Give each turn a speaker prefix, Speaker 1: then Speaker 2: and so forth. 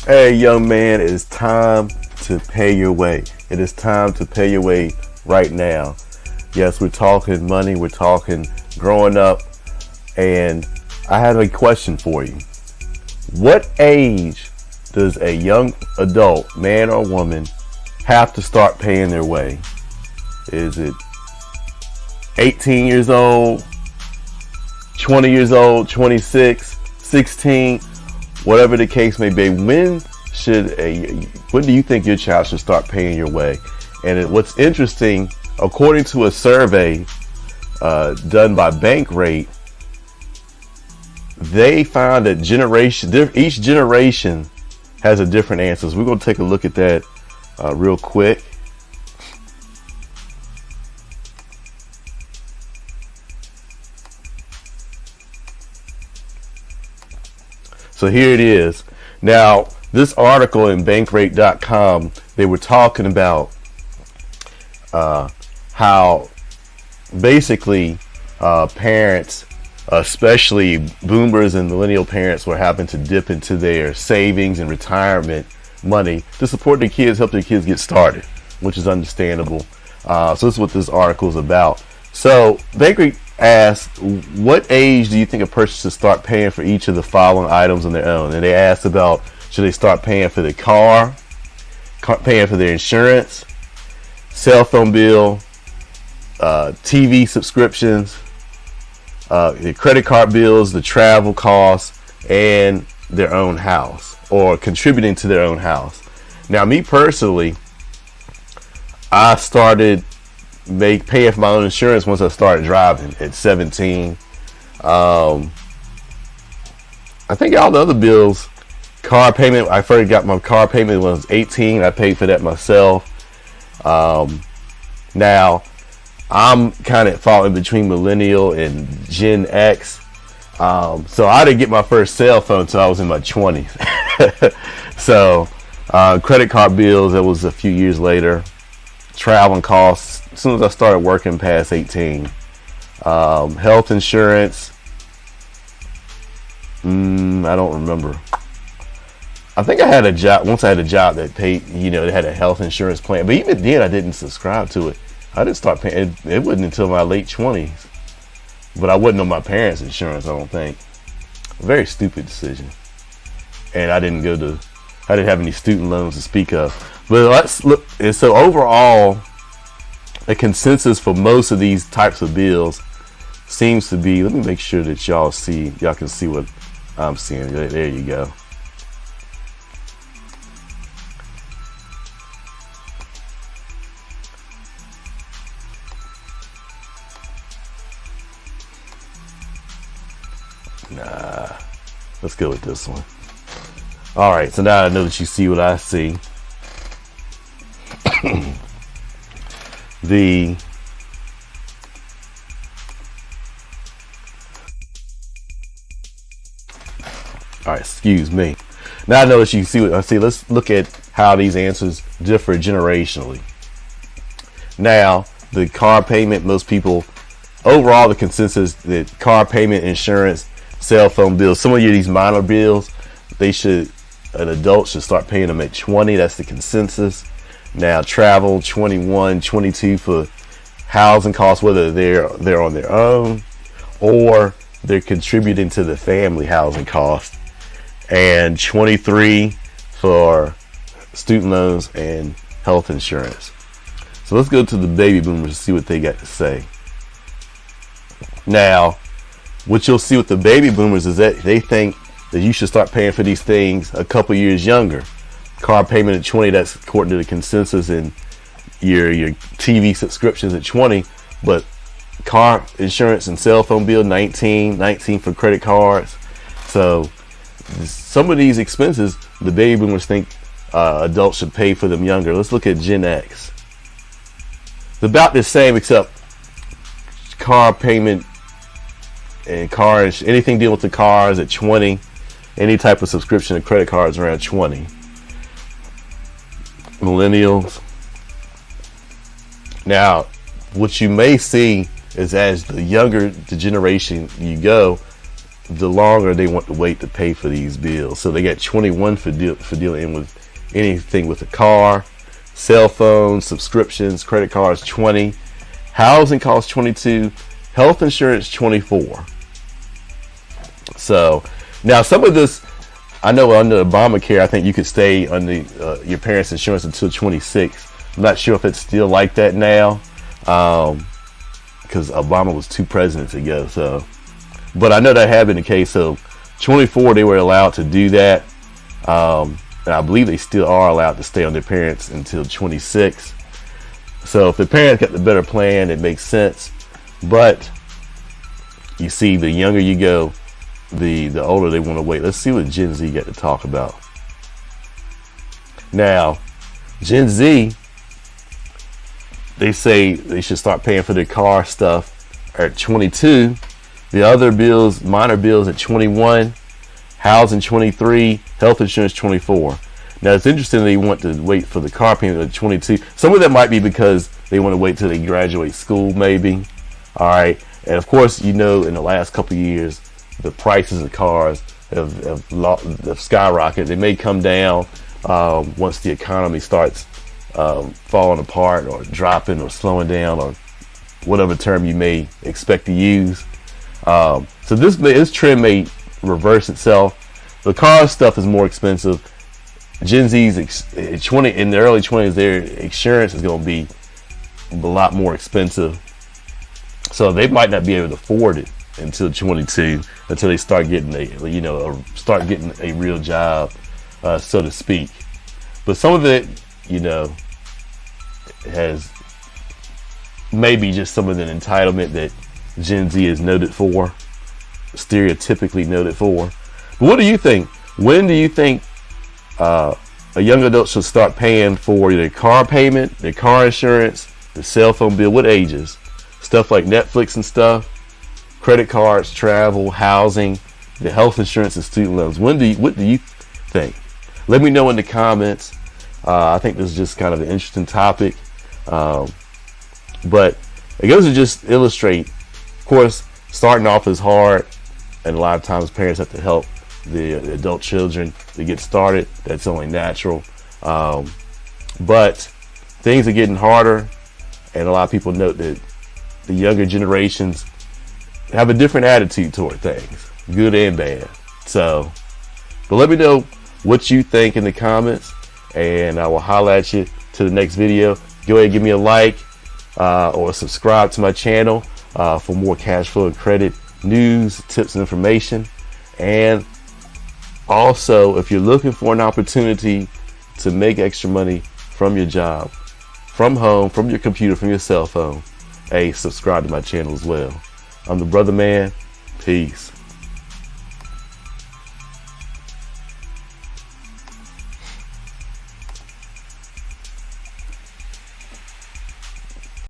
Speaker 1: Hey, young man, it is time to pay your way. It is time to pay your way right now. Yes, we're talking money, we're talking growing up, and I have a question for you. What age does a young adult, man or woman, have to start paying their way? Is it 18 years old, 20 years old, 26, 16? Whatever the case may be, when do you think your child should start paying your way? And what's interesting, according to a survey done by Bankrate, they found that each generation has a different answer. So we're going to take a look at that real quick. So here it is. Now, this article in Bankrate.com, they were talking about how basically parents, especially boomers and millennial parents, were having to dip into their savings and retirement money to support their kids, help their kids get started, which is understandable. So this is what this article is about. So Bankrate asked, what age do you think a person should start paying for each of the following items on their own? And they asked about, should they start paying for the car, paying for their insurance, cell phone bill, TV subscriptions, the credit card bills, the travel costs, and their own house, or contributing to their own house. Now, me personally, I started paying for my own insurance once I started driving at 17. I think all the other bills, car payment, I first got my car payment when I was 18. I paid for that myself. Now, I'm kind of falling between millennial and Gen X. So I didn't get my first cell phone until I was in my 20s. So credit card bills, that was a few years later. Traveling costs, as soon as I started working past 18. Health insurance, I don't remember. I think I had a job, once I had a job that paid, they had a health insurance plan. But even then, I didn't subscribe to it. I didn't start paying, it wasn't until my late 20s. But I wasn't on my parents' insurance, I don't think. A very stupid decision. And I didn't have any student loans to speak of. But let's look, and so overall, the consensus for most of these types of bills seems to be, let me make sure that y'all can see what I'm seeing. There you go. Nah, let's go with this one. All right, so now I know that you see what I see. All right, excuse me. Now I know that you see what I see. Let's look at how these answers differ generationally. Now, the car payment, most people, overall, the consensus that car payment, insurance, cell phone bills, some of these minor bills, an adult should start paying them at 20. That's the consensus. Now, travel, 21, 22 for housing costs, whether they're on their own or they're contributing to the family housing cost, and 23 for student loans and health insurance. So let's go to the baby boomers and see what they got to say. Now, what you'll see with the baby boomers is that they think that you should start paying for these things a couple years younger. Car payment at 20, that's according to the consensus, and your TV subscriptions at 20, but car insurance and cell phone bill 19 for credit cards. So some of these expenses, the baby boomers think adults should pay for them younger. Let's look at Gen X. It's about the same, except car payment and cars, anything dealing with the cars at 20, any type of subscription to credit cards around 20. Millennials. Now, what you may see is as the younger the generation you go, the longer they want to wait to pay for these bills. So they got 21 for dealing with anything with a car, cell phones, subscriptions, credit cards, 20, housing costs 22, health insurance 24. So now some of this, I know under Obamacare, I think you could stay under your parents' insurance until 26. I'm not sure if it's still like that now, because Obama was 2 presidents ago. So, but I know that had been the case. So 24, they were allowed to do that. And I believe they still are allowed to stay on their parents until 26. So if the parents got the better plan, it makes sense. But you see, the younger you go, the older they want to wait. Let's see what Gen Z got to talk about. Now, Gen Z, they say they should start paying for their car stuff at 22. The other bills, minor bills at 21, housing 23, health insurance 24. Now it's interesting they want to wait for the car payment at 22. Some of that might be because they want to wait till they graduate school, maybe. All right, and of course, you know, in the last couple of years, the prices of cars have skyrocketed. They may come down once the economy starts falling apart or dropping or slowing down or whatever term you may expect to use. So this trend may reverse itself. The car stuff is more expensive. Gen Z's in the early 20s, their insurance is going to be a lot more expensive. So they might not be able to afford it until 22, until they start getting a real job, so to speak. But some of it, has maybe just some of the entitlement that Gen Z is noted for, stereotypically noted for. But what do you think? When do you think a young adult should start paying for their car payment, their car insurance, the cell phone bill? What ages? Stuff like Netflix and stuff, credit cards, travel, housing, the health insurance, and student loans. What do you think? Let me know in the comments. I think this is just kind of an interesting topic, but it goes to just illustrate. Of course, starting off is hard, and a lot of times parents have to help the adult children to get started. That's only natural, but things are getting harder, and a lot of people note that the younger generations have a different attitude toward things, good and bad. So, but let me know what you think in the comments, and I will holler at you to the next video. Go ahead and give me a like or subscribe to my channel for more cash flow and credit news, tips, and information. And also, if you're looking for an opportunity to make extra money from your job, from home, from your computer, from your cell phone, hey, subscribe to my channel as well. I'm the Brother Man. Peace.